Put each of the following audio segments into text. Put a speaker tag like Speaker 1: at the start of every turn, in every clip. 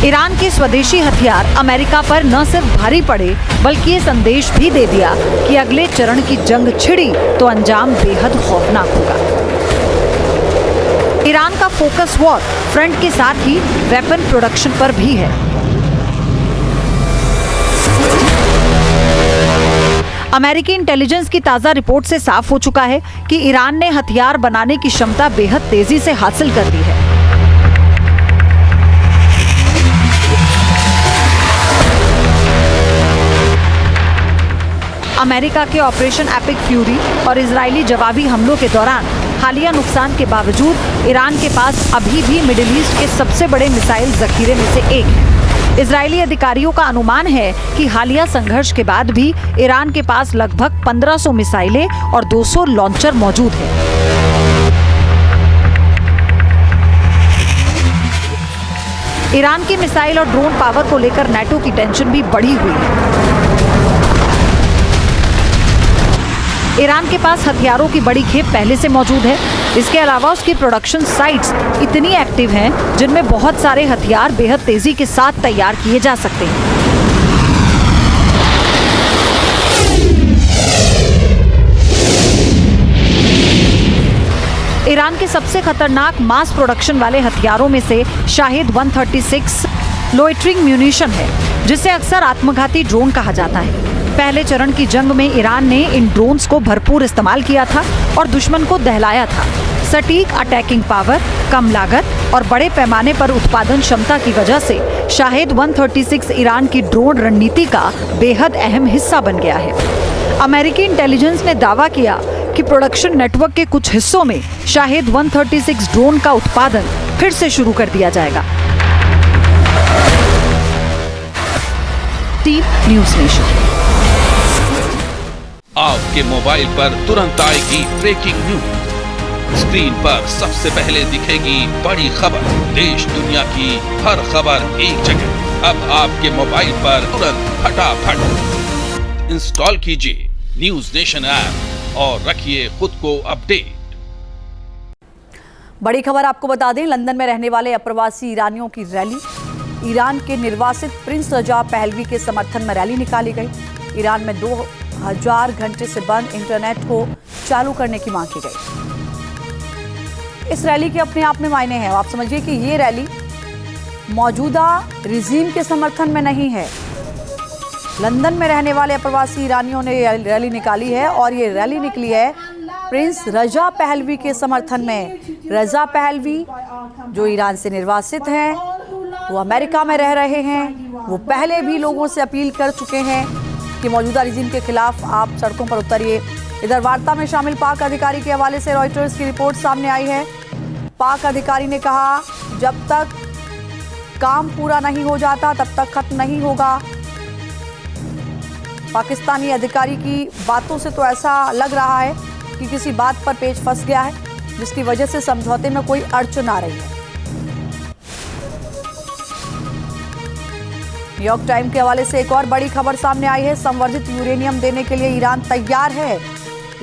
Speaker 1: Iran के स्वदेशी हथियार अमेरिका पर न सिर्फ भारी पड़े बल्कि ये संदेश भी दे दिया कि अगले चरण की जंग छिड़ी तो अंजाम बेहद खौफनाक होगा। ईरान का फोकस वॉर फ्रंट के साथ ही वेपन प्रोडक्शन पर भी है। अमेरिकी इंटेलिजेंस की ताजा रिपोर्ट से साफ हो चुका है कि ईरान ने हथियार बनाने की क्षमता बेहद तेजी से हासिल कर ली है। अमेरिका के ऑपरेशन एपिक फ्यूरी और इजरायली जवाबी हमलों के दौरान हालिया नुकसान के बावजूद ईरान के पास अभी भी मिडिल ईस्ट के सबसे बड़े मिसाइल जखीरे में से एक है। इजरायली अधिकारियों का अनुमान है कि हालिया संघर्ष के बाद भी ईरान के पास लगभग 1500 मिसाइलें और 200 लॉन्चर मौजूद हैं। ईरान की मिसाइल और ड्रोन पावर को लेकर नेटो की टेंशन भी बढ़ी हुई है। ईरान के पास हथियारों की बड़ी खेप पहले से मौजूद है। इसके अलावा उसकी प्रोडक्शन साइट्स इतनी एक्टिव हैं जिनमें बहुत सारे हथियार बेहद तेजी के साथ तैयार किए जा सकते हैं। ईरान के सबसे खतरनाक मास प्रोडक्शन वाले हथियारों में से शाहिद 136 लोइटरिंग म्यूनिशन है, जिसे अक्सर आत्मघाती ड्रोन कहा जाता है। पहले चरण की जंग में ईरान ने इन ड्रोन्स को भरपूर इस्तेमाल किया था और दुश्मन को दहलाया था। सटीक अटैकिंग पावर, कम लागत और बड़े पैमाने पर उत्पादन क्षमता की वजह से शाहिद 136 ईरान की ड्रोन रणनीति का बेहद अहम हिस्सा बन गया है। अमेरिकी इंटेलिजेंस ने दावा किया कि प्रोडक्शन नेटवर्क के कुछ हिस्सों में शाहिद 136 ड्रोन का उत्पादन फिर से शुरू कर दिया जाएगा। Team news nation.
Speaker 2: आपके मोबाइल पर तुरंत आएगी ब्रेकिंग न्यूज। स्क्रीन पर सबसे पहले दिखेगी बड़ी खबर। देश दुनिया की हर खबर एक जगह। अब आपके मोबाइल पर तुरंत फटाफट इंस्टॉल कीजिए न्यूज नेशन ऐप और रखिए खुद को अपडेट।
Speaker 3: बड़ी खबर आपको बता दें, लंदन में रहने वाले अप्रवासी ईरानियों की रैली। ईरान के निर्वासित प्रिंस रजा पहलवी के समर्थन में रैली निकाली गई। ईरान में 2000 घंटे से बंद इंटरनेट को चालू करने की मांग की गई। इस रैली के अपने आप में मायने हैं। आप समझिए कि ये रैली मौजूदा रिजीम के समर्थन में नहीं है। लंदन में रहने वाले अप्रवासी ईरानियों ने रैली निकाली है और ये रैली निकली है प्रिंस रजा पहलवी के समर्थन में। रजा पहलवी जो ईरान से निर्वासित हैं, वो अमेरिका में रह रहे हैं। वो पहले भी लोगों से अपील कर चुके हैं कि मौजूदा रिजीम के खिलाफ आप सड़कों पर उतरिए। इधर वार्ता में शामिल पाक अधिकारी के हवाले से रॉयटर्स की रिपोर्ट सामने आई है। पाक अधिकारी ने कहा, जब तक काम पूरा नहीं हो जाता तब तक खत्म नहीं होगा। पाकिस्तानी अधिकारी की बातों से तो ऐसा लग रहा है कि किसी बात पर पेच फंस गया है, जिसकी वजह से समझौते में कोई अड़चन आ रही है। न्यूयॉर्क टाइम के हवाले से एक और बड़ी खबर सामने आई है। संवर्धित यूरेनियम देने के लिए ईरान तैयार है।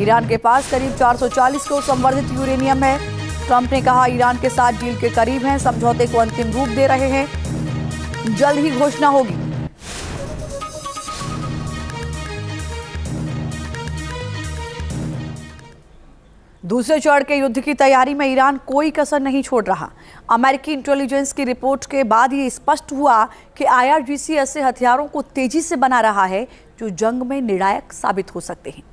Speaker 3: ईरान के पास करीब 440 किलो संवर्धित यूरेनियम है। ट्रंप ने कहा ईरान के साथ डील के करीब हैं, समझौते को अंतिम रूप दे रहे हैं, जल्द ही घोषणा होगी। दूसरे चरण के युद्ध की तैयारी में ईरान कोई कसर नहीं छोड़ रहा। अमेरिकी इंटेलिजेंस की रिपोर्ट के बाद ये स्पष्ट हुआ कि IRGC ऐसे हथियारों को तेजी से बना रहा है जो जंग में निर्णायक साबित हो सकते हैं।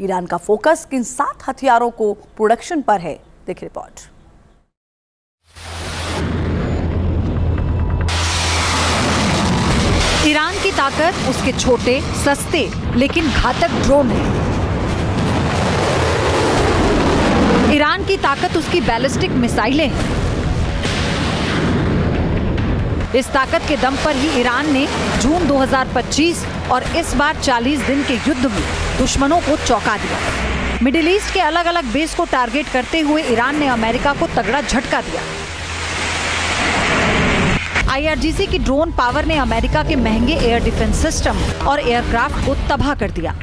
Speaker 3: ईरान का फोकस किन 7 हथियारों को प्रोडक्शन पर है, देखिए रिपोर्ट।
Speaker 1: ईरान की ताकत उसके छोटे, सस्ते लेकिन घातक ड्रोन है। ईरान की ताकत उसकी बैलिस्टिक मिसाइलें हैं। इस ताकत के दम पर ही ईरान ने जून 2025 और इस बार 40 दिन के युद्ध में दुश्मनों को चौंका दिया। मिडिल ईस्ट के अलग अलग बेस को टारगेट करते हुए ईरान ने अमेरिका को तगड़ा झटका दिया। IRGC की ड्रोन पावर ने अमेरिका के महंगे एयर डिफेंस सिस्टम और एयरक्राफ्ट को तबाह कर दिया।